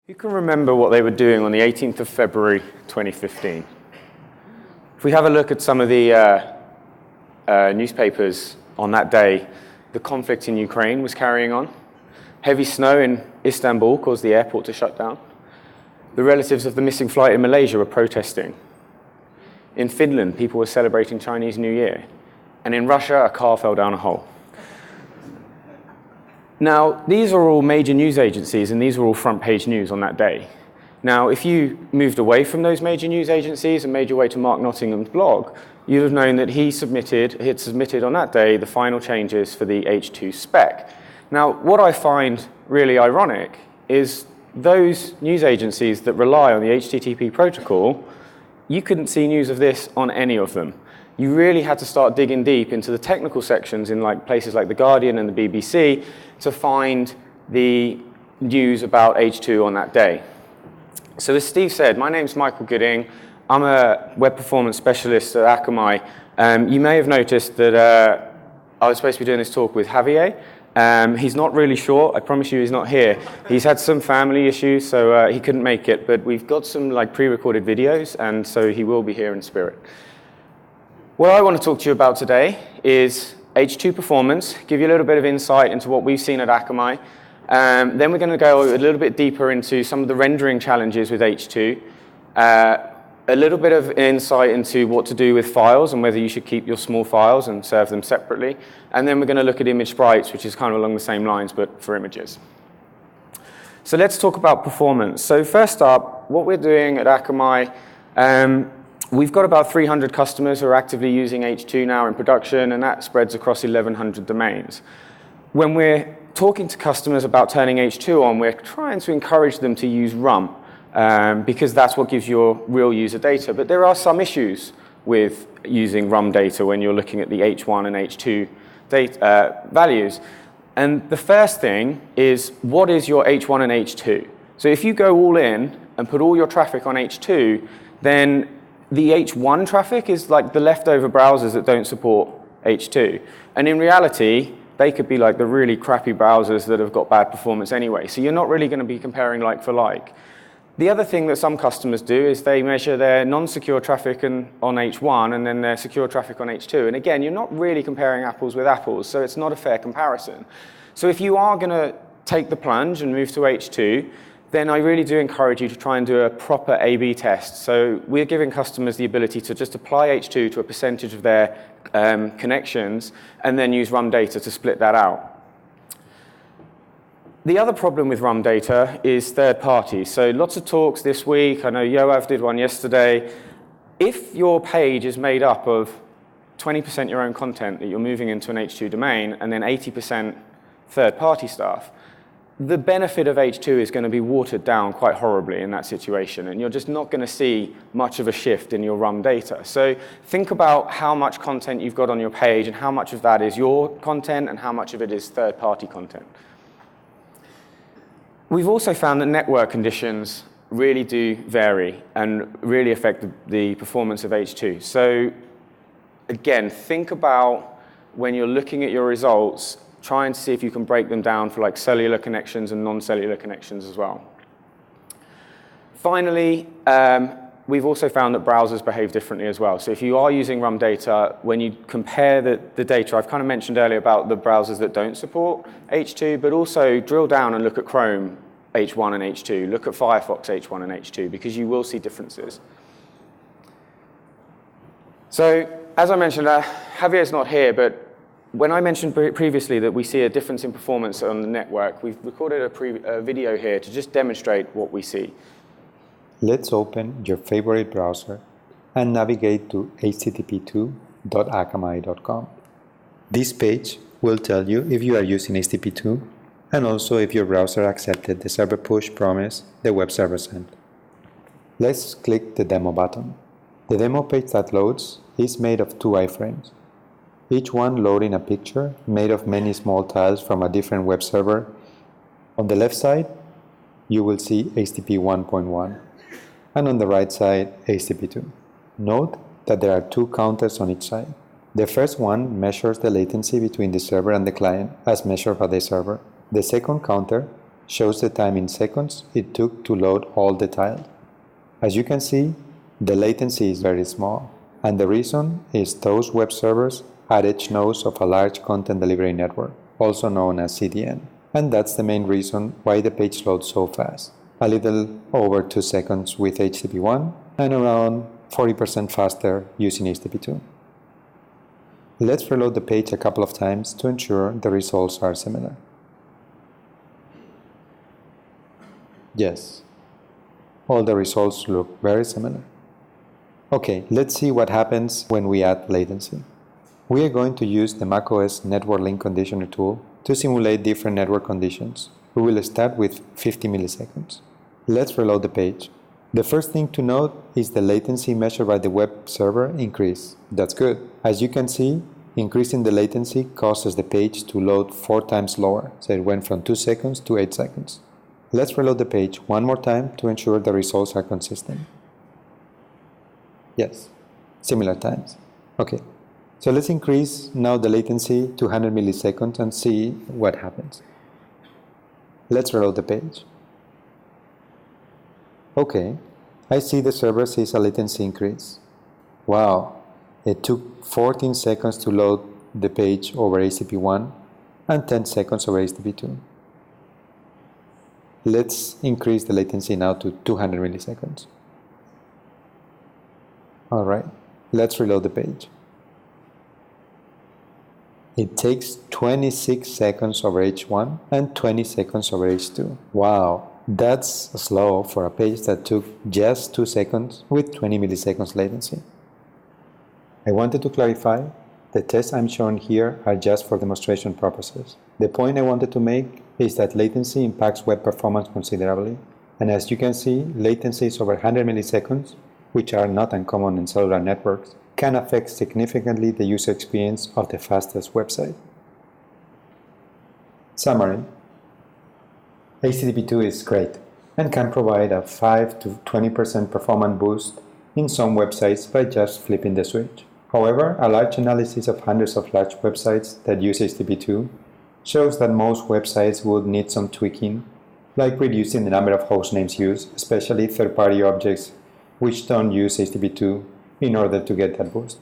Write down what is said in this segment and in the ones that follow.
Who can remember what they were doing on the 18th of February 2015? If we have a look at some of the newspapers on that day, the conflict in Ukraine was carrying on. Heavy snow in Istanbul caused the airport to shut down. The relatives of the missing flight in Malaysia were protesting. In Finland, people were celebrating Chinese New Year. And in Russia, a car fell down a hole. Now, these are all major news agencies, and these were all front-page news on that day. Now, if you moved away from those major news agencies and made your way to Mark Nottingham's blog, you'd have known that he had submitted on that day the final changes for the H2 spec. Now, what I find really ironic is those news agencies that rely on the HTTP protocol, you couldn't see news of this on any of them. You really had to start digging deep into the technical sections in places like The Guardian and the BBC to find the news about H2 on that day. So as Steve said, my name's Michael Gooding. I'm a web performance specialist at Akamai. You may have noticed that I was supposed to be doing this talk with Javier. He's not really sure. I promise you he's not here. He's had some family issues, so he couldn't make it. But we've got some pre-recorded videos, and so he will be here in spirit. What I want to talk to you about today is H2 performance, give you a little bit of insight into what we've seen at Akamai. Then we're going to go a little bit deeper into some of the rendering challenges with H2, a little bit of insight into what to do with files and whether you should keep your small files and serve them separately. And then we're going to look at image sprites, which is kind of along the same lines, but for images. So let's talk about performance. So first up, what we're doing at Akamai, we've got about 300 customers who are actively using H2 now in production, and that spreads across 1,100 domains. When we're talking to customers about turning H2 on, we're trying to encourage them to use RUM, because that's what gives you real user data. But there are some issues with using RUM data when you're looking at the H1 and H2 data, values. And the first thing is, what is your H1 and H2? So if you go all in and put all your traffic on H2, then the H1 traffic is like the leftover browsers that don't support H2. And in reality, they could be like the really crappy browsers that have got bad performance anyway. So you're not really going to be comparing like for like. The other thing that some customers do is they measure their non-secure traffic on H1 and then their secure traffic on H2. And again, you're not really comparing apples with apples, so it's not a fair comparison. So if you are going to take the plunge and move to H2, then I really do encourage you to try and do a proper A/B test. So we're giving customers the ability to just apply H2 to a percentage of their connections and then use RUM data to split that out. The other problem with RUM data is third parties. So lots of talks this week. I know Yoav did one yesterday. If your page is made up of 20% your own content that you're moving into an H2 domain and then 80% third-party stuff, the benefit of H2 is going to be watered down quite horribly in that situation, and you're just not going to see much of a shift in your RUM data. So think about how much content you've got on your page and how much of that is your content and how much of it is third-party content. We've also found that network conditions really do vary and really affect the performance of H2. So again, think about when you're looking at your results, try and see if you can break them down for like cellular connections and non-cellular connections as well. Finally, we've also found that browsers behave differently as well. So if you are using RUM data, when you compare the data, I've kind of mentioned earlier about the browsers that don't support H2, but also drill down and look at Chrome H1 and H2, look at Firefox H1 and H2, because you will see differences. So as I mentioned, Javier's not here, but when I mentioned previously that we see a difference in performance on the network, we've recorded a video here to just demonstrate what we see. Let's open your favorite browser and navigate to http2.akamai.com. This page will tell you if you are using HTTP2 and also if your browser accepted the server push promise the web server sent. Let's click the demo button. The demo page that loads is made of 2 iframes, each one loading a picture made of many small tiles from a different web server. On the left side, you will see HTTP 1.1, and on the right side, HTTP 2. Note that there are 2 counters on each side. The first one measures the latency between the server and the client as measured by the server. The second counter shows the time in seconds it took to load all the tile. As you can see, the latency is very small, and the reason is those web servers are edge nodes of a large content delivery network, also known as CDN. And that's the main reason why the page loads so fast, a little over 2 seconds with HTTP1 and around 40% faster using HTTP2. Let's reload the page a couple of times to ensure the results are similar. Yes, all the results look very similar. Okay, let's see what happens when we add latency. We are going to use the macOS Network Link Conditioner tool to simulate different network conditions. We will start with 50 milliseconds. Let's reload the page. The first thing to note is the latency measured by the web server increase. That's good. As you can see, increasing the latency causes the page to load 4 times slower, so it went from 2 seconds to 8 seconds. Let's reload the page one more time to ensure the results are consistent. Yes, similar times. Okay, so let's increase now the latency to 100 milliseconds and see what happens. Let's reload the page. Okay, I see the server sees a latency increase. Wow, it took 14 seconds to load the page over HTTP1 and 10 seconds over HTTP2. Let's increase the latency now to 200 milliseconds. All right, let's reload the page. It takes 26 seconds over H1 and 20 seconds over H2. Wow, that's slow for a page that took just 2 seconds with 20 milliseconds latency. I wanted to clarify, the tests I'm showing here are just for demonstration purposes. The point I wanted to make is that latency impacts web performance considerably, and as you can see, latencies over 100 milliseconds, which are not uncommon in cellular networks, can affect significantly the user experience of the fastest website. Summary: HTTP2 is great and can provide a 5 to 20% performance boost in some websites by just flipping the switch. However, a large analysis of hundreds of large websites that use HTTP2 shows that most websites would need some tweaking, like reducing the number of hostnames used, especially third-party objects which don't use HTTP2 in order to get that boost.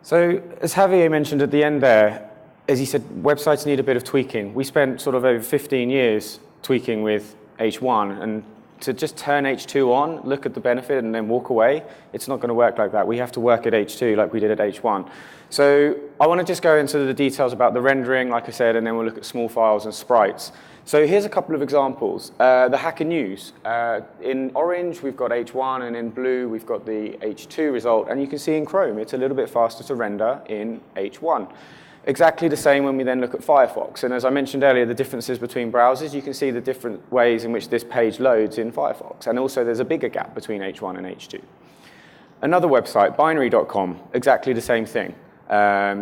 So, as Javier mentioned at the end there, as he said, websites need a bit of tweaking. We spent sort of over 15 years tweaking with H1, and to just turn H2 on, look at the benefit, and then walk away, it's not going to work like that. We have to work at H2 like we did at H1. So I want to just go into the details about the rendering, like I said, and then we'll look at small files and sprites. So here's a couple of examples. The Hacker News. In orange, we've got H1, and in blue, we've got the H2 result. And you can see in Chrome, it's a little bit faster to render in H1. Exactly the same when we then look at Firefox. And as I mentioned earlier, the differences between browsers, you can see the different ways in which this page loads in Firefox. And also, there's a bigger gap between H1 and H2. Another website, binary.com, exactly the same thing.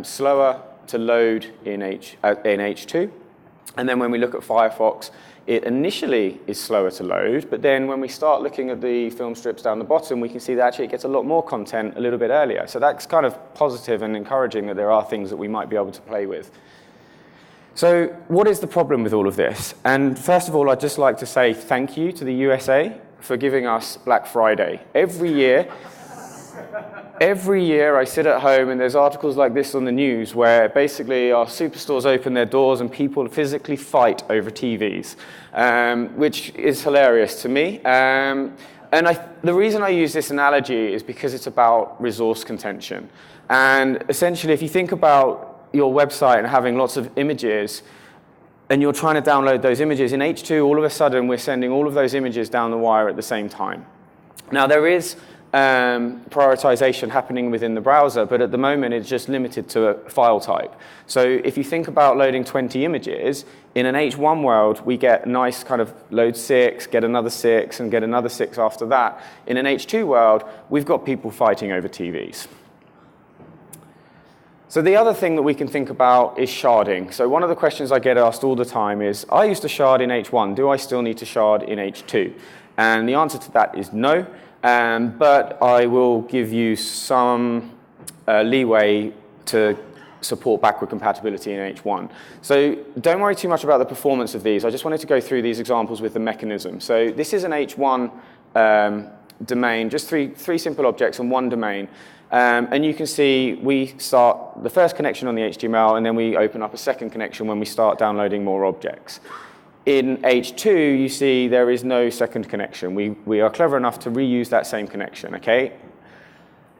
Slower to load in H2. And then when we look at Firefox, it initially is slower to load, but then when we start looking at the film strips down the bottom, we can see that actually it gets a lot more content a little bit earlier. So that's kind of positive and encouraging that there are things that we might be able to play with. So what is the problem with all of this? And first of all, I'd just like to say thank you to the USA for giving us Black Friday. Every year I sit at home and there's articles like this on the news where basically our superstores open their doors and people physically fight over TVs, which is hilarious to me. The reason I use this analogy is because it's about resource contention. And essentially, if you think about your website and having lots of images, and you're trying to download those images, in H2, all of a sudden, we're sending all of those images down the wire at the same time. Now, there is prioritization happening within the browser, but at the moment it's just limited to a file type. So if you think about loading 20 images, in an H1 world, we get nice kind of load 6, get another 6, and get another 6 after that. In an H2 world, we've got people fighting over TVs. So the other thing that we can think about is sharding. So one of the questions I get asked all the time is, I used to shard in H1, do I still need to shard in H2? And the answer to that is no. But I will give you some leeway to support backward compatibility in H1. So don't worry too much about the performance of these. I just wanted to go through these examples with the mechanism. So this is an H1 domain, just three simple objects on one domain. And you can see we start the first connection on the HTML, and then we open up a second connection when we start downloading more objects. In H2, you see there is no second connection. We are clever enough to reuse that same connection, okay?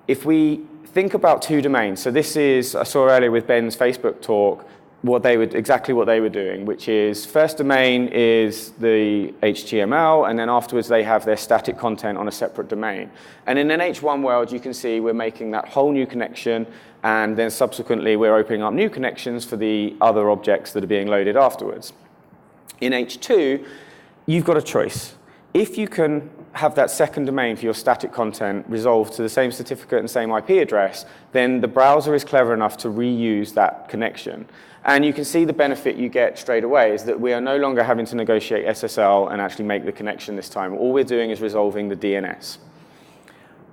If we think about two domains, so this is, I saw earlier with Ben's Facebook talk, exactly what they were doing, which is first domain is the HTML, and then afterwards they have their static content on a separate domain. And in an H1 world, you can see we're making that whole new connection, and then subsequently we're opening up new connections for the other objects that are being loaded afterwards. In H2, you've got a choice. If you can have that second domain for your static content resolved to the same certificate and same IP address, then the browser is clever enough to reuse that connection. And you can see the benefit you get straight away is that we are no longer having to negotiate SSL and actually make the connection this time. All we're doing is resolving the DNS.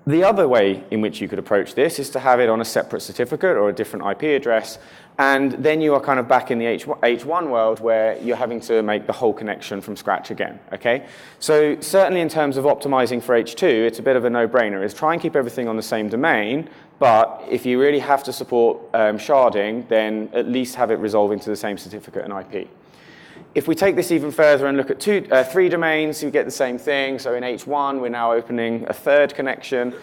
The other way in which you could approach this is to have it on a separate certificate or a different IP address, and then you are kind of back in the H1 world where you're having to make the whole connection from scratch again, okay? So certainly in terms of optimizing for H2, it's a bit of a no-brainer, is try and keep everything on the same domain, but if you really have to support sharding, then at least have it resolving to the same certificate and IP. If we take this even further and look at three domains, you get the same thing. So in H1, we're now opening a third connection.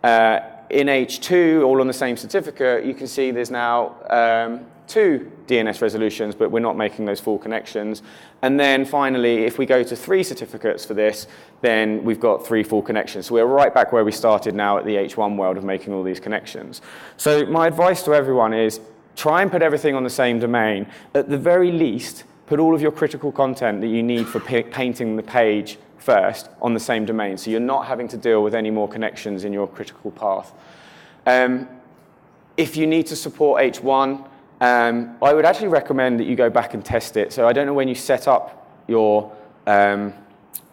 In H2, all on the same certificate, you can see there's now two DNS resolutions, but we're not making those full connections. And then finally, if we go to 3 certificates for this, then we've got 3 full connections. So we're right back where we started now at the H1 world of making all these connections. So my advice to everyone is try and put everything on the same domain. At the very least, put all of your critical content that you need for painting the page first on the same domain, so you're not having to deal with any more connections in your critical path. If you need to support H1, I would actually recommend that you go back and test it. So I don't know when you set up your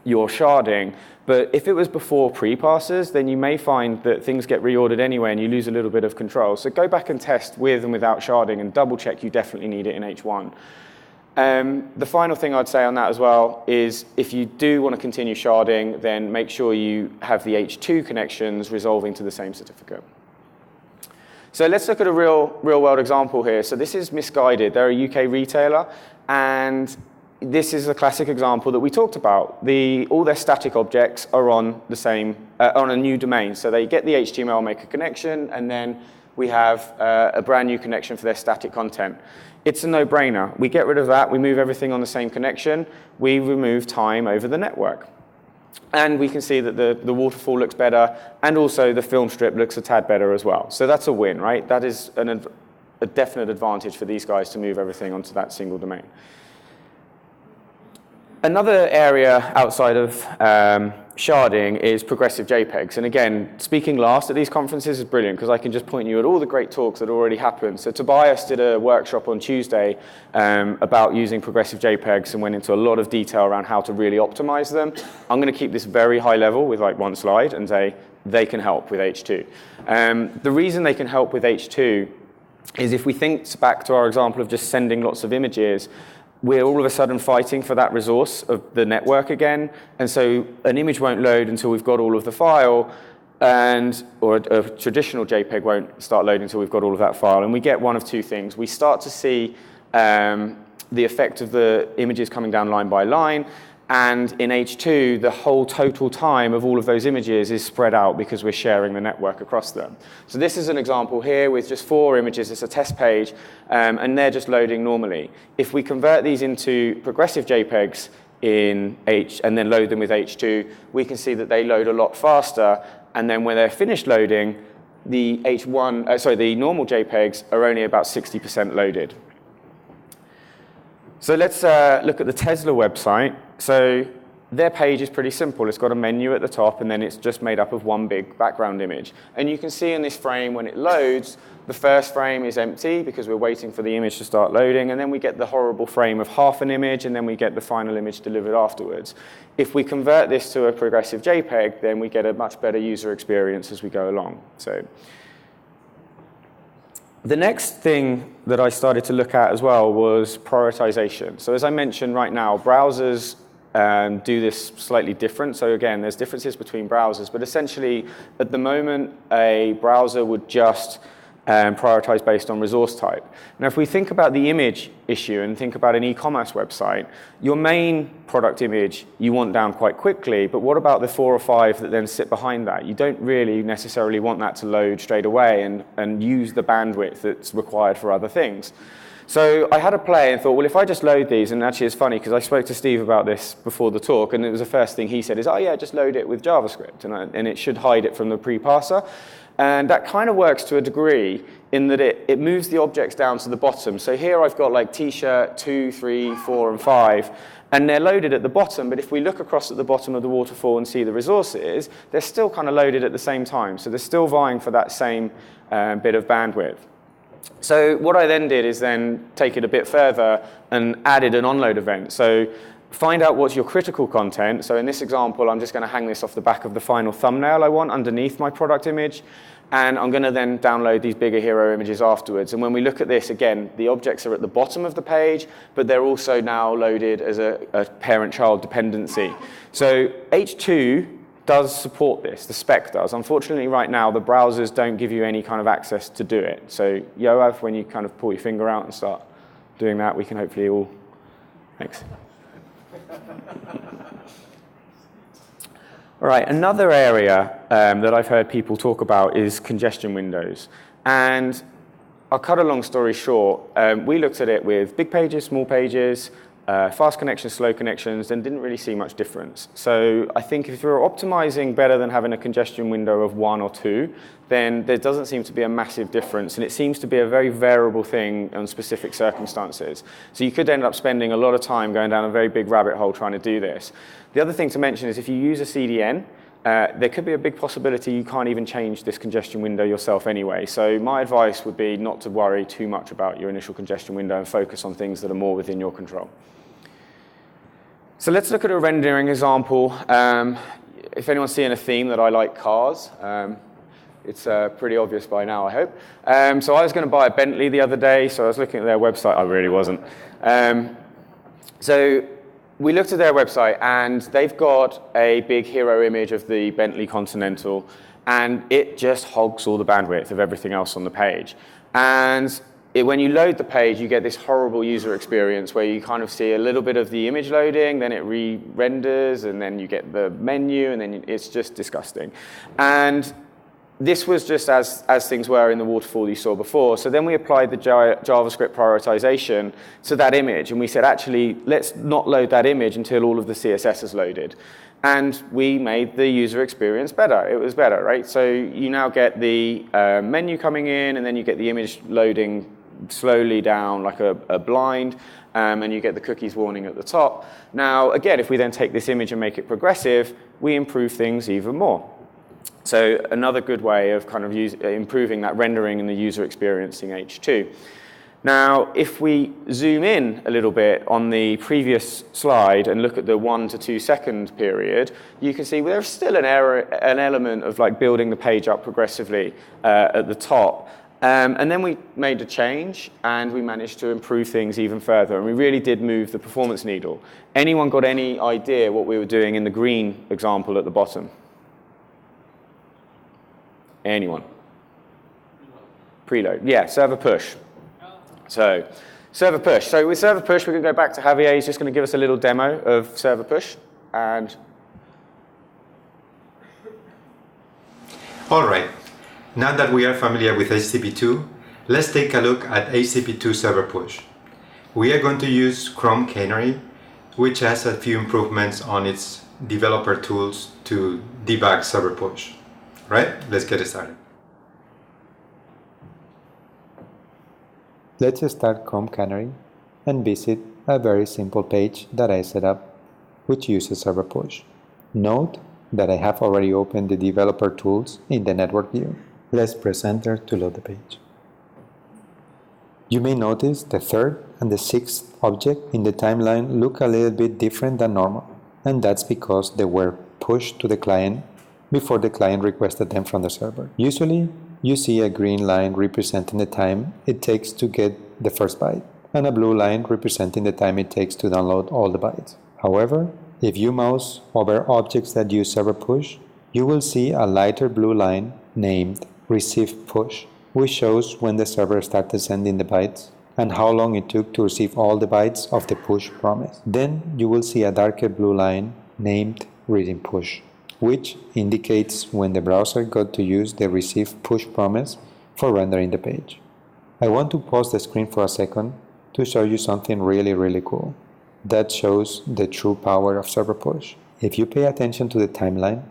sharding, but if it was before pre-parsers, then you may find that things get reordered anyway and you lose a little bit of control. So go back and test with and without sharding and double check you definitely need it in H1. The final thing I'd say on that as well is if you do want to continue sharding, then make sure you have the H2 connections resolving to the same certificate. So let's look at a real-world example here. So this is Misguided. They're a UK retailer, and this is a classic example that we talked about. All their static objects are on the same, on a new domain. So they get the HTML, make a connection, and then we have a brand new connection for their static content. It's a no-brainer. We get rid of that. We move everything on the same connection. We remove time over the network. And we can see that the waterfall looks better, and also the film strip looks a tad better as well. So that's a win, right? That is a definite advantage for these guys to move everything onto that single domain. Another area outside of sharding is progressive JPEGs. And again, speaking last at these conferences is brilliant because I can just point you at all the great talks that already happened. So Tobias did a workshop on Tuesday about using progressive JPEGs and went into a lot of detail around how to really optimize them. I'm going to keep this very high level with like one slide and say they can help with H2. The reason they can help with H2 is if we think back to our example of just sending lots of images, we're all of a sudden fighting for that resource of the network again. And so an image won't load until we've got all of the file, or a traditional JPEG won't start loading until we've got all of that file. And we get one of two things. We start to see the effect of the images coming down line by line. And in H2, the whole total time of all of those images is spread out because we're sharing the network across them. So this is an example here with just 4 images. It's a test page, and they're just loading normally. If we convert these into progressive JPEGs in and then load them with H2, we can see that they load a lot faster. And then when they're finished loading, the normal JPEGs are only about 60% loaded. So let's look at the Tesla website. So their page is pretty simple. It's got a menu at the top, and then it's just made up of one big background image. And you can see in this frame, when it loads, the first frame is empty because we're waiting for the image to start loading, and then we get the horrible frame of half an image, and then we get the final image delivered afterwards. If we convert this to a progressive JPEG, then we get a much better user experience as we go along. So The next thing that I started to look at as well was prioritization. So as I mentioned right now, browsers do this slightly different. So again, there's differences between browsers, but essentially at the moment, a browser would just prioritize based on resource type. Now, if we think about the image issue and think about an e-commerce website, your main product image you want down quite quickly, but what about the 4 or 5 that then sit behind that? You don't really necessarily want that to load straight away and use the bandwidth that's required for other things. So I had a play and thought, well, if I just load these, and actually it's funny because I spoke to Steve about this before the talk, and it was the first thing he said is, oh yeah, just load it with JavaScript, and it should hide it from the pre-parser. And that kind of works to a degree in that it moves the objects down to the bottom. So here I've got like t-shirt 2, 3, 4, and 5, and they're loaded at the bottom, but if we look across at the bottom of the waterfall and see the resources, they're still kind of loaded at the same time. So they're still vying for that same bit of bandwidth. So what I then did is then take it a bit further and added an onload event. So find out what's your critical content. So in this example, I'm just going to hang this off the back of the final thumbnail I want underneath my product image. And I'm going to then download these bigger hero images afterwards. And when we look at this, again, the objects are at the bottom of the page, but they're also now loaded as a parent-child dependency. So H2 does support this, the spec does. Unfortunately, right now, the browsers don't give you any kind of access to do it. So Yoav, when you kind of pull your finger out and start doing that, we can hopefully all... Thanks. All right, another area that I've heard people talk about is congestion windows. And I'll cut a long story short. We looked at it with big pages, small pages, fast connections, slow connections, and didn't really see much difference. So I think if you're optimizing better than having a congestion window of 1 or 2, then there doesn't seem to be a massive difference, and it seems to be a very variable thing on specific circumstances. So you could end up spending a lot of time going down a very big rabbit hole trying to do this. The other thing to mention is if you use a CDN, there could be a big possibility you can't even change this congestion window yourself anyway. So my advice would be not to worry too much about your initial congestion window and focus on things that are more within your control. So let's look at a rendering example. If anyone's seeing a theme that I like cars, it's pretty obvious by now, I hope. So I was going to buy a Bentley the other day, so I was looking at their website. I really wasn't. So we looked at their website, and they've got a big hero image of the Bentley Continental, and it just hogs all the bandwidth of everything else on the page. And when you load the page, you get this horrible user experience where you kind of see a little bit of the image loading, then it re-renders, and then you get the menu, and then it's just disgusting. And this was just as things were in the waterfall you saw before. So then we applied the JavaScript prioritization to that image, and we said, actually, let's not load that image until all of the CSS is loaded. And we made the user experience better. It was better, right? So you now get the menu coming in, and then you get the image loading slowly down like a blind, and you get the cookies warning at the top. Now, again, if we then take this image and make it progressive, we improve things even more. So another good way of kind of improving that rendering and the user experience in H2. Now, if we zoom in a little bit on the previous slide and look at the 1 to 2 second period, you can see there's still an element of like building the page up progressively at the top. And then we made a change, and we managed to improve things even further. And we really did move the performance needle. Anyone got any idea what we were doing in the green example at the bottom? Anyone? Preload. Yeah, server push. So server push. So with server push, we can go back to Javier. He's just going to give us a little demo of server push. And all right. Now that we are familiar with HTTP2, let's take a look at HTTP2 server push. We are going to use Chrome Canary, which has a few improvements on its developer tools to debug server push. Right? Let's get started. Let's start Chrome Canary and visit a very simple page that I set up, which uses server push. Note that I have already opened the developer tools in the network view. Let's press enter to load the page. You may notice the 3rd and the 6th object in the timeline look a little bit different than normal, and that's because they were pushed to the client before the client requested them from the server. Usually, you see a green line representing the time it takes to get the first byte, and a blue line representing the time it takes to download all the bytes. However, if you mouse over objects that use server push, you will see a lighter blue line named Receive Push, which shows when the server started sending the bytes and how long it took to receive all the bytes of the push promise. Then you will see a darker blue line named Reading Push, which indicates when the browser got to use the Receive Push promise for rendering the page. I want to pause the screen for a second to show you something really cool that shows the true power of server push. If you pay attention to the timeline,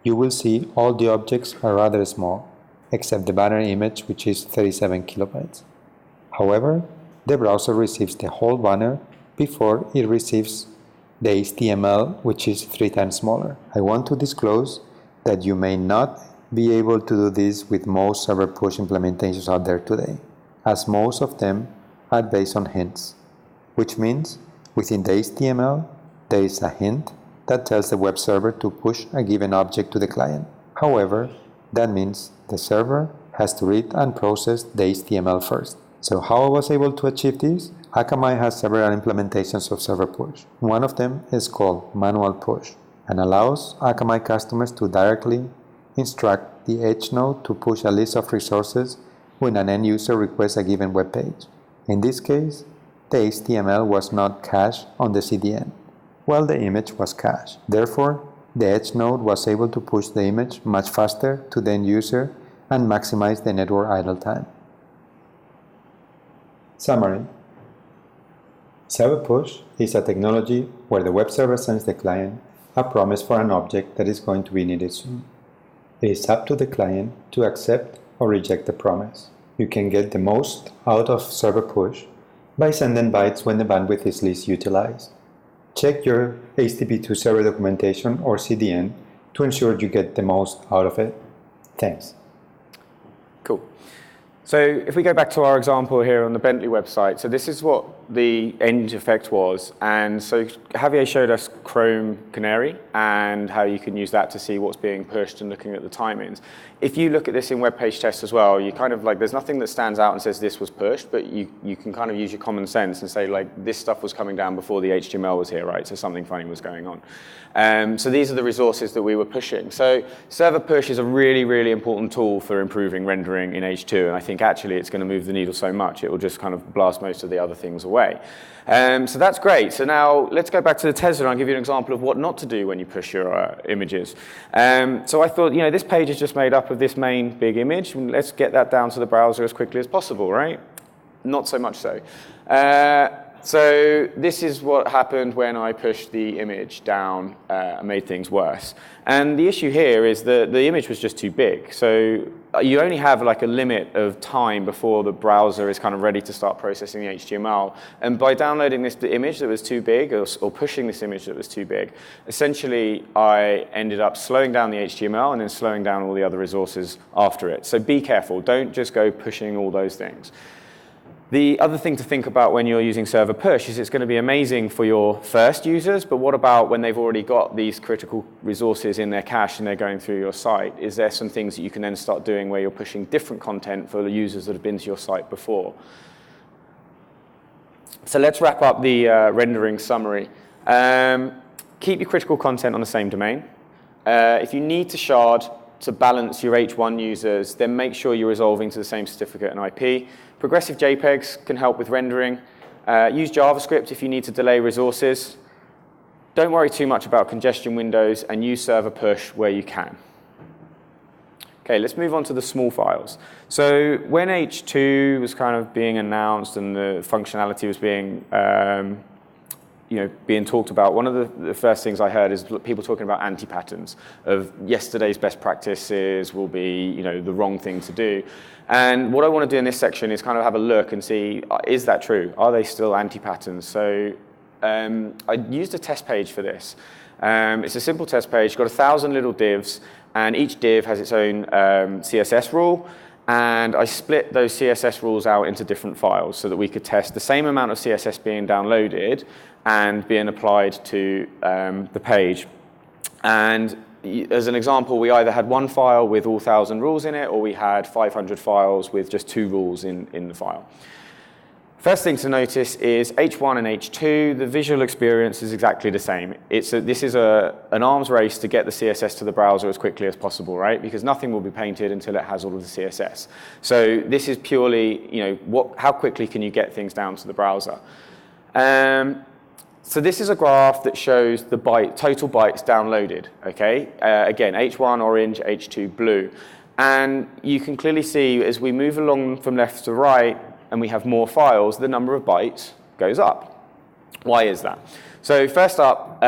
you will see all the objects are rather small, except the banner image, which is 37 kilobytes. However, the browser receives the whole banner before it receives the HTML, which is 3 times smaller. I want to disclose that you may not be able to do this with most server push implementations out there today, as most of them are based on hints, which means within the HTML there is a hint that tells the web server to push a given object to the client. However, that means the server has to read and process the HTML first. So how I was able to achieve this? Akamai has several implementations of server push. One of them is called manual push and allows Akamai customers to directly instruct the Edge node to push a list of resources when an end user requests a given web page. In this case, the HTML was not cached on the CDN, while the image was cached. Therefore, the Edge node was able to push the image much faster to the end user and maximize the network idle time. Summary. Server push is a technology where the web server sends the client a promise for an object that is going to be needed soon. It is up to the client to accept or reject the promise. You can get the most out of server push by sending bytes when the bandwidth is least utilized. Check your http2 server documentation or CDN to ensure you get the most out of it. Thanks. Cool. So if we go back to our example here on the Bentley website, so this is what the end effect was. And so Javier showed us Chrome Canary and how you can use that to see what's being pushed and looking at the timings. If you look at this in web page test as well, you kind of like, there's nothing that stands out and says this was pushed, but you can kind of use your common sense and say like, this stuff was coming down before the HTML was here, right? So something funny was going on. So these are the resources that we were pushing. So server push is a really important tool for improving rendering in H2. And I think actually it's going to move the needle so much, it will just kind of blast most of the other things away. So that's great. So now let's go back to the Tesla and I'll give you an example of what not to do when you push your images. So I thought, this page is just made up of this main big image. And let's get that down to the browser as quickly as possible, right? Not so much so. So this is what happened when I pushed the image down and made things worse. And the issue here is that the image was just too big. So you only have like a limit of time before the browser is kind of ready to start processing the HTML. And by downloading this image that was too big or pushing this image that was too big, essentially I ended up slowing down the HTML and then slowing down all the other resources after it. So be careful. Don't just go pushing all those things. The other thing to think about when you're using server push is it's going to be amazing for your first users, but what about when they've already got these critical resources in their cache and they're going through your site? Is there some things that you can then start doing where you're pushing different content for the users that have been to your site before? So let's wrap up the rendering summary. Keep your critical content on the same domain. If you need to shard to balance your H1 users, then make sure you're resolving to the same certificate and IP. Progressive JPEGs can help with rendering. Use JavaScript if you need to delay resources. Don't worry too much about congestion windows and use server push where you can. Okay, let's move on to the small files. So when H2 was kind of being announced and the functionality was being being talked about, one of the first things I heard is people talking about anti-patterns of yesterday's best practices will be, the wrong thing to do. And what I want to do in this section is kind of have a look and see, is that true? Are they still anti-patterns? So I used a test page for this. It's a simple test page. It's got 1,000 little divs, and each div has its own CSS rule. And I split those CSS rules out into different files so that we could test the same amount of CSS being downloaded and being applied to the page. And as an example, we either had one file with all 1,000 rules in it, or we had 500 files with just 2 rules in the file. First thing to notice is H1 and H2, the visual experience is exactly the same. This is an arms race to get the CSS to the browser as quickly as possible, right? Because nothing will be painted until it has all of the CSS. So this is purely, how quickly can you get things down to the browser? So this is a graph that shows the total bytes downloaded, okay? Again, H1 orange, H2 blue. And you can clearly see as we move along from left to right, and we have more files, the number of bytes goes up. Why is that? So first up,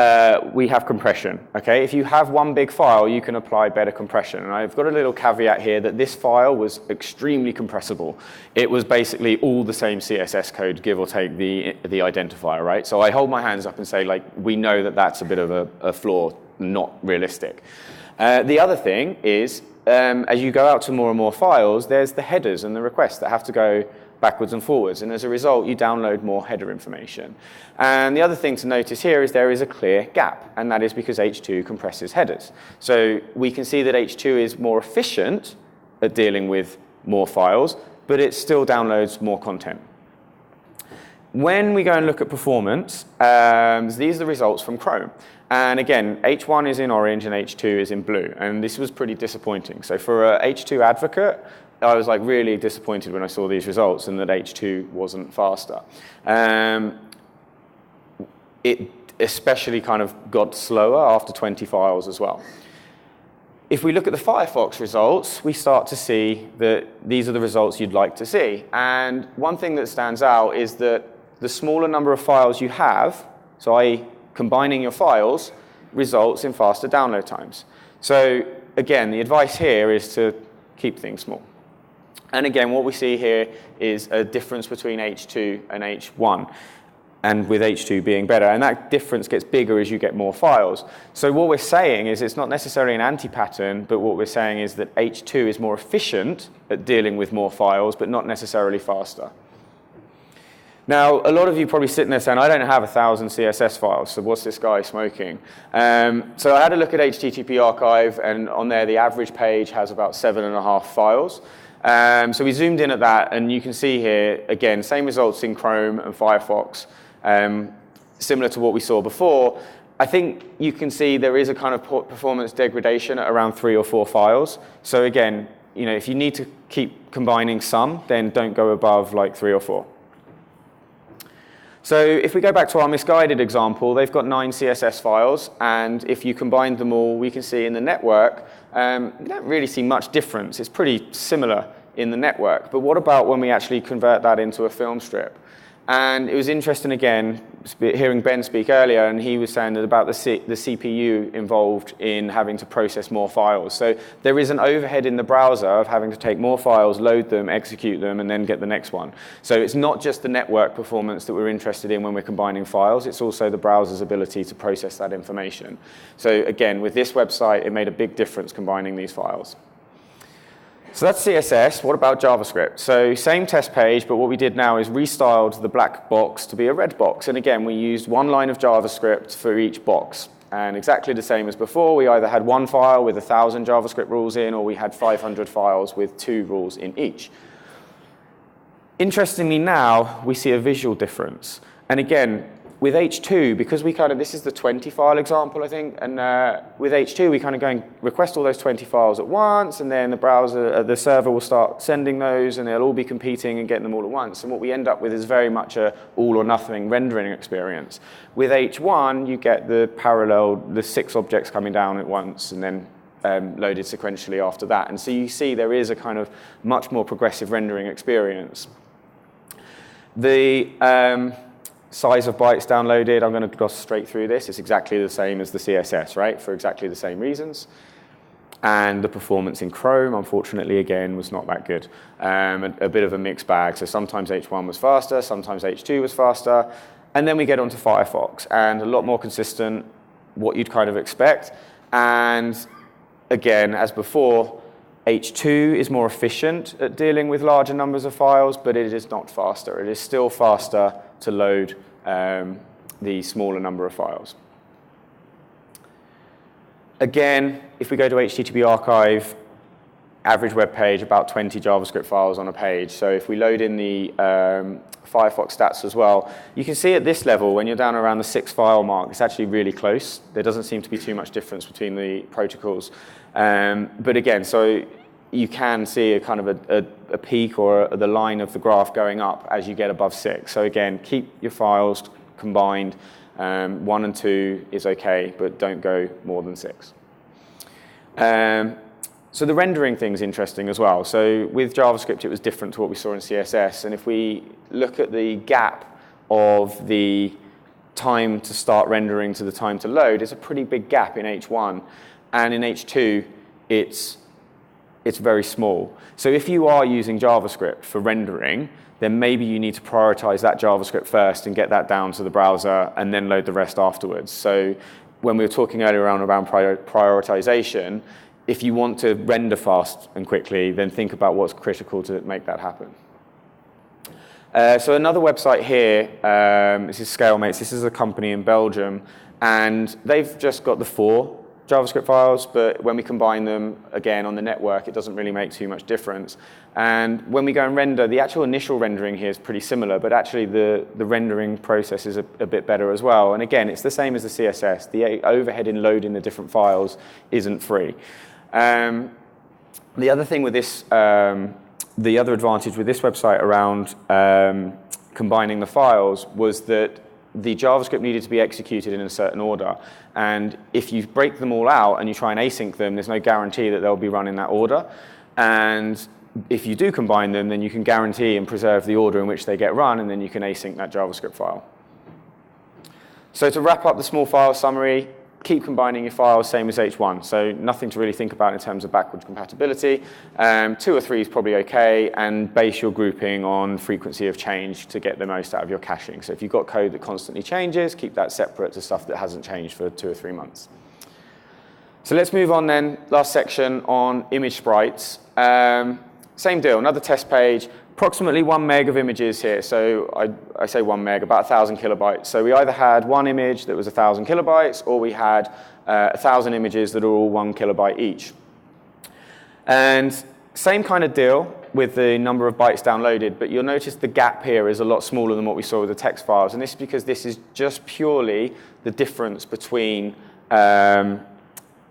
we have compression. Okay, if you have one big file, you can apply better compression. And I've got a little caveat here that this file was extremely compressible. It was basically all the same CSS code, give or take the identifier, right? So I hold my hands up and say, like, we know that that's a bit of a flaw, not realistic. The other thing is, as you go out to more and more files, there's the headers and the requests that have to go backwards and forwards, and as a result, you download more header information. And the other thing to notice here is there is a clear gap, and that is because H2 compresses headers. So we can see that H2 is more efficient at dealing with more files, but it still downloads more content. When we go and look at performance, these are the results from Chrome. And again, H1 is in orange and H2 is in blue, and this was pretty disappointing. So for a H2 advocate, I was like really disappointed when I saw these results and that H2 wasn't faster. It especially kind of got slower after 20 files as well. If we look at the Firefox results, we start to see that these are the results you'd like to see. And one thing that stands out is that the smaller number of files you have, so i.e. combining your files, results in faster download times. So again, the advice here is to keep things small. And again, what we see here is a difference between H2 and H1, and with H2 being better. And that difference gets bigger as you get more files. So what we're saying is it's not necessarily an anti-pattern, but what we're saying is that H2 is more efficient at dealing with more files, but not necessarily faster. Now, a lot of you probably sitting there saying, I don't have 1,000 CSS files, so what's this guy smoking? So I had a look at HTTP archive, and on there, the average page has about 7.5 files. So we zoomed in at that, and you can see here, again, same results in Chrome and Firefox, similar to what we saw before. I think you can see there is a kind of performance degradation at around 3 or 4 files. So again, if you need to keep combining some, then don't go above like 3 or 4. So if we go back to our misguided example, they've got 9 CSS files, and if you combine them all, we can see in the network, you don't really see much difference. It's pretty similar in the network. But what about when we actually convert that into a film strip? And it was interesting, again, hearing Ben speak earlier, and he was saying that about the CPU involved in having to process more files. So there is an overhead in the browser of having to take more files, load them, execute them, and then get the next one. So it's not just the network performance that we're interested in when we're combining files, it's also the browser's ability to process that information. So again, with this website, it made a big difference combining these files. So that's CSS. What about JavaScript? So same test page, but what we did now is restyled the black box to be a red box. And again, we used one line of JavaScript for each box. And exactly the same as before, we either had one file with 1,000 JavaScript rules in, or we had 500 files with 2 rules in each. Interestingly now, we see a visual difference. And again, with H2, because this is the 20 file example, I think, and with H2, we kind of go and request all those 20 files at once, and then the server will start sending those, and they'll all be competing and getting them all at once. And what we end up with is very much a all or nothing rendering experience. With H1, you get the 6 objects coming down at once, and then loaded sequentially after that. And so you see there is a kind of much more progressive rendering experience. The size of bytes downloaded, I'm going to gloss straight through this. It's exactly the same as the CSS, right, for exactly the same reasons. And the performance in Chrome, unfortunately, again, was not that good. A bit of a mixed bag. So sometimes H1 was faster, sometimes H2 was faster. And then we get onto Firefox, and a lot more consistent, what you'd kind of expect. And again, as before, H2 is more efficient at dealing with larger numbers of files, but it is not faster. It is still faster to load the smaller number of files. Again, if we go to HTTP archive, average web page, about 20 JavaScript files on a page. So if we load in the Firefox stats as well, you can see at this level, when you're down around the 6 file mark, it's actually really close. There doesn't seem to be too much difference between the protocols. But again, so you can see a kind of a peak or the line of the graph going up as you get above 6. So again, keep your files combined. 1 and 2 is okay, but don't go more than 6. So the rendering thing's interesting as well. So with JavaScript, it was different to what we saw in CSS. And if we look at the gap of the time to start rendering to the time to load, it's a pretty big gap in H1. And in H2, it's very small. So if you are using JavaScript for rendering, then maybe you need to prioritize that JavaScript first and get that down to the browser and then load the rest afterwards. So when we were talking earlier on around prioritization, if you want to render fast and quickly, then think about what's critical to make that happen. So another website here, this is ScaleMates. This is a company in Belgium, and they've just got the 4 JavaScript files, but when we combine them, again, on the network, it doesn't really make too much difference. And when we go and render, the actual initial rendering here is pretty similar, but actually the rendering process is a bit better as well. And again, it's the same as the CSS. The overhead in loading the different files isn't free. The other thing with this, the other advantage with this website around combining the files was that the JavaScript needed to be executed in a certain order. And if you break them all out and you try and async them, there's no guarantee that they'll be run in that order. And if you do combine them, then you can guarantee and preserve the order in which they get run, and then you can async that JavaScript file. So to wrap up the small file summary, keep combining your files, same as H1. So nothing to really think about in terms of backwards compatibility. 2 or 3 is probably okay, and base your grouping on frequency of change to get the most out of your caching. So if you've got code that constantly changes, keep that separate to stuff that hasn't changed for 2 or 3 months. So let's move on then, last section on image sprites. Same deal, another test page. Approximately 1 meg of images here. So I say 1 meg, about 1,000 kilobytes. So we either had one image that was 1,000 kilobytes, or we had 1,000 images that are all 1 kilobyte each. And same kind of deal with the number of bytes downloaded, but you'll notice the gap here is a lot smaller than what we saw with the text files. And this is because this is just purely the difference between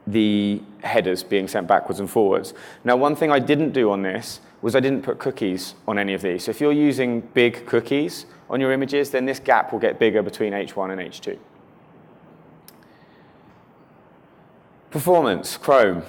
the headers being sent backwards and forwards. Now, one thing I didn't do on this was I didn't put cookies on any of these. So if you're using big cookies on your images, then this gap will get bigger between H1 and H2. Performance, Chrome.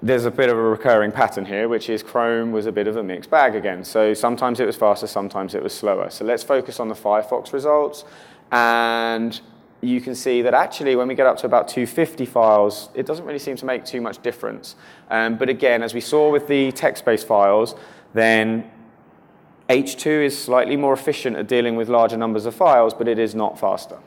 There's a bit of a recurring pattern here, which is Chrome was a bit of a mixed bag again. So sometimes it was faster, sometimes it was slower. So let's focus on the Firefox results. And you can see that actually when we get up to about 250 files, it doesn't really seem to make too much difference. But again, as we saw with the text-based files, then H2 is slightly more efficient at dealing with larger numbers of files, but it is not faster.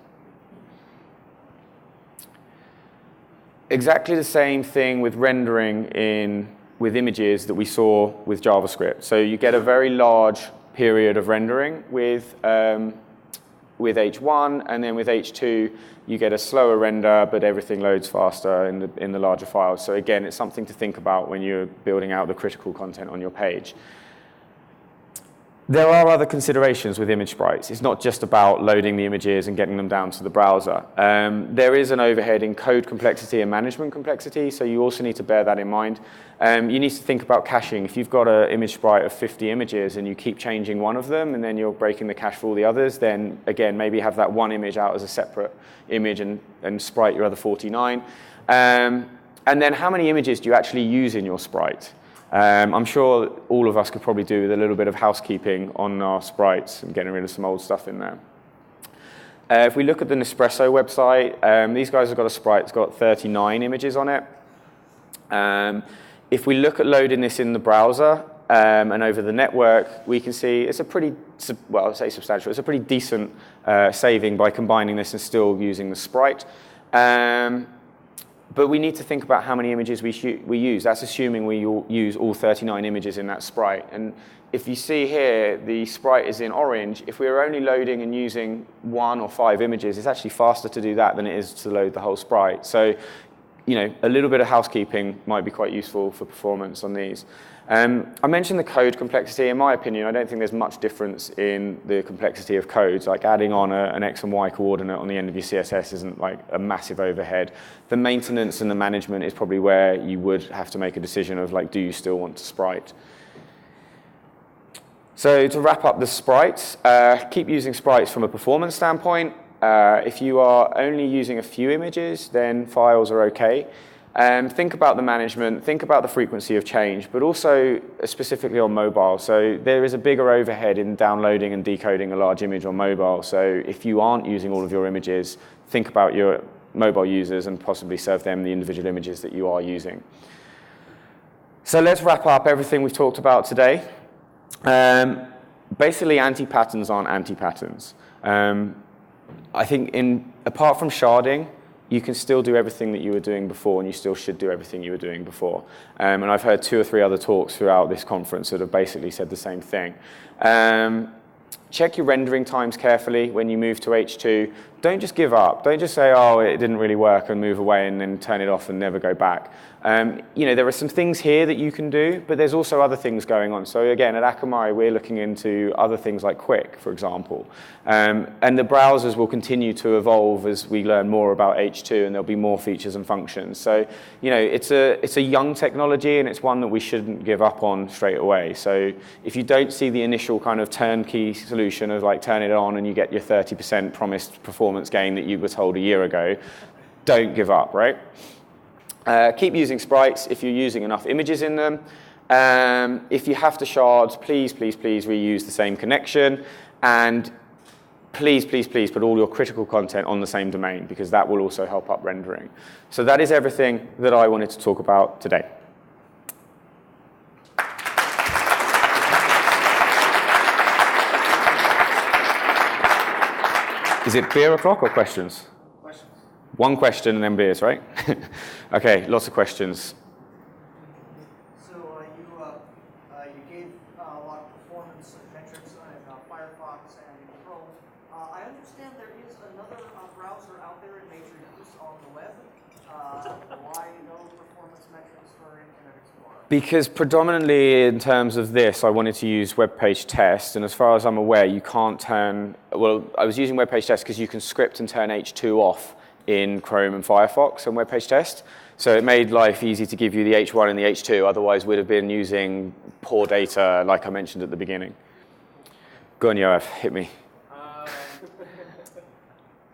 Exactly the same thing with rendering with images that we saw with JavaScript. So you get a very large period of rendering with H1, and then with H2, you get a slower render, but everything loads faster in the larger files. So again, it's something to think about when you're building out the critical content on your page. There are other considerations with image sprites. It's not just about loading the images and getting them down to the browser. There is an overhead in code complexity and management complexity, so you also need to bear that in mind. You need to think about caching. If you've got an image sprite of 50 images and you keep changing one of them and then you're breaking the cache for all the others, then again, maybe have that one image out as a separate image and sprite your other 49. And then how many images do you actually use in your sprite? I'm sure all of us could probably do with a little bit of housekeeping on our sprites and getting rid of some old stuff in there. If we look at the Nespresso website, these guys have got a sprite that's got 39 images on it. If we look at loading this in the browser and over the network, we can see it's a pretty, well, I'll say substantial, it's a pretty decent saving by combining this and still using the sprite. But we need to think about how many images we use. That's assuming we use all 39 images in that sprite. And if you see here, the sprite is in orange. If we were only loading and using 1 or 5 images, it's actually faster to do that than it is to load the whole sprite. So a little bit of housekeeping might be quite useful for performance on these. I mentioned the code complexity. In my opinion, I don't think there's much difference in the complexity of codes. Like adding on an X and Y coordinate on the end of your CSS isn't like a massive overhead. The maintenance and the management is probably where you would have to make a decision of like, do you still want to sprite? So to wrap up the sprites, keep using sprites from a performance standpoint. If you are only using a few images, then files are okay. Think about the management, think about the frequency of change, but also specifically on mobile. So there is a bigger overhead in downloading and decoding a large image on mobile. So if you aren't using all of your images, think about your mobile users and possibly serve them the individual images that you are using. So let's wrap up everything we've talked about today. Basically, anti-patterns aren't anti-patterns. I think apart from sharding, you can still do everything that you were doing before, and you still should do everything you were doing before. And I've heard 2 or 3 other talks throughout this conference that have basically said the same thing. Check your rendering times carefully when you move to H2. Don't just give up. Don't just say, oh, it didn't really work and move away and then turn it off and never go back. There are some things here that you can do, but there's also other things going on. So again, at Akamai, we're looking into other things like Quick, for example. And the browsers will continue to evolve as we learn more about H2, and there'll be more features and functions. So, it's a young technology, and it's one that we shouldn't give up on straight away. So if you don't see the initial kind of turnkey solution of like turn it on and you get your 30% promised performance gain that you were told a year ago, don't give up, right? Keep using sprites if you're using enough images in them. If you have to shard, please, please, please reuse the same connection. And please, please, please put all your critical content on the same domain, because that will also help up rendering. So that is everything that I wanted to talk about today. Is it beer o'clock or questions? Questions. One question and then beers, right? Okay, lots of questions. So you gave a lot of performance metrics in Firefox and in Chrome. I understand there is another browser out there in major use on the web. Why no performance metrics for Internet Explorer? Because predominantly in terms of this, I wanted to use web page test, and as far as I'm aware, you can't turn, well, I was using web page test because you can script and turn H2 off in Chrome and Firefox on web page test. So it made life easy to give you the H1 and the H2, otherwise we'd have been using poor data like I mentioned at the beginning. Go on, Yoav, hit me.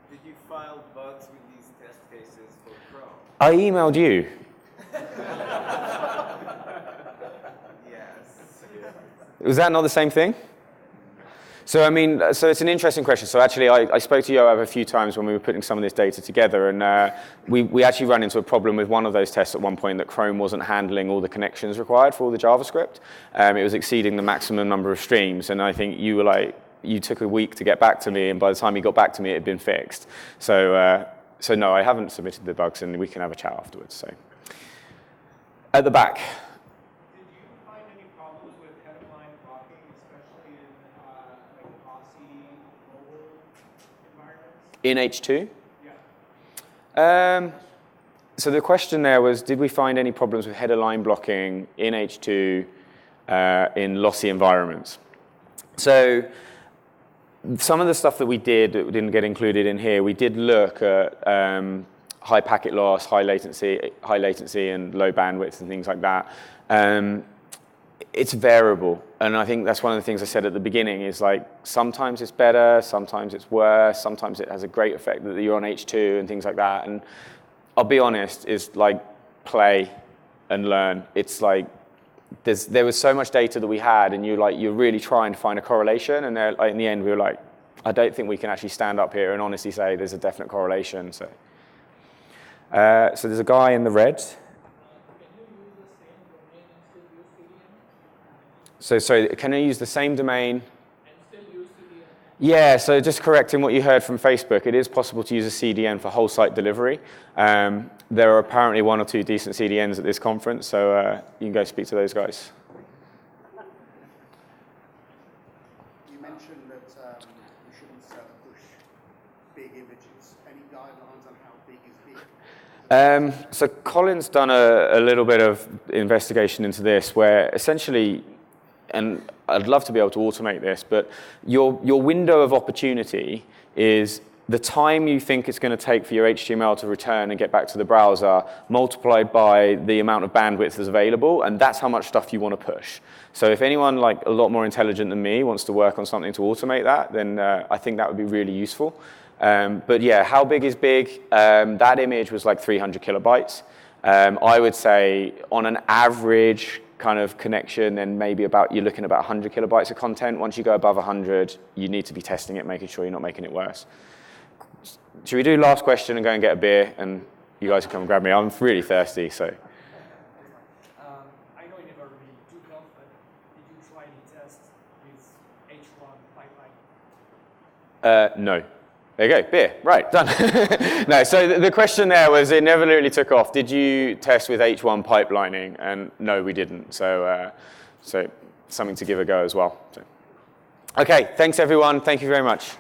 Did you file bugs with these test cases for Chrome? I emailed you. Was that not the same thing? So so it's an interesting question. So actually, I spoke to Yoav a few times when we were putting some of this data together, and we actually ran into a problem with one of those tests at one point, that Chrome wasn't handling all the connections required for all the JavaScript. It was exceeding the maximum number of streams, and I think you were like, you took a week to get back to me, and by the time you got back to me, it had been fixed. So no, I haven't submitted the bugs, and we can have a chat afterwards. So at the back. In H2? Yeah. So the question there was, did we find any problems with header line blocking in H2 in lossy environments? So some of the stuff that we did that didn't get included in here, we did look at high packet loss, high latency and low bandwidth and things like that. It's variable, and I think that's one of the things I said at the beginning is like sometimes it's better, sometimes it's worse, sometimes it has a great effect that you're on H2 and things like that. And I'll be honest, is like play and learn. It's like there was so much data that we had, and you're really trying to find a correlation, and like, in the end we were like, I don't think we can actually stand up here and honestly say there's a definite correlation. So there's a guy in the red. So sorry, can I use the same domain? And still use CDN? Yeah, so just correcting what you heard from Facebook, it is possible to use a CDN for whole site delivery. There are apparently 1 or 2 decent CDNs at this conference, so you can go speak to those guys. You mentioned that you shouldn't push big images. Any guidelines on how big is big? So Colin's done a little bit of investigation into this, where essentially, and I'd love to be able to automate this, but your window of opportunity is the time you think it's going to take for your HTML to return and get back to the browser multiplied by the amount of bandwidth that's available, and that's how much stuff you want to push. So if anyone like a lot more intelligent than me wants to work on something to automate that, then I think that would be really useful. But yeah, how big is big? That image was like 300 kilobytes. I would say on an average kind of connection, then maybe you're looking at about 100 kilobytes of content. Once you go above 100, you need to be testing it, making sure you're not making it worse. Should we do last question and go and get a beer, and you guys can come and grab me? I'm really thirsty, so. I know it never really took off, but did you try any tests with H1 pipeline? No. There you go, beer. Right, done. No, so the question there was, it never really took off. Did you test with H1 pipelining? And no, we didn't. So something to give a go as well. So. Okay, thanks everyone. Thank you very much.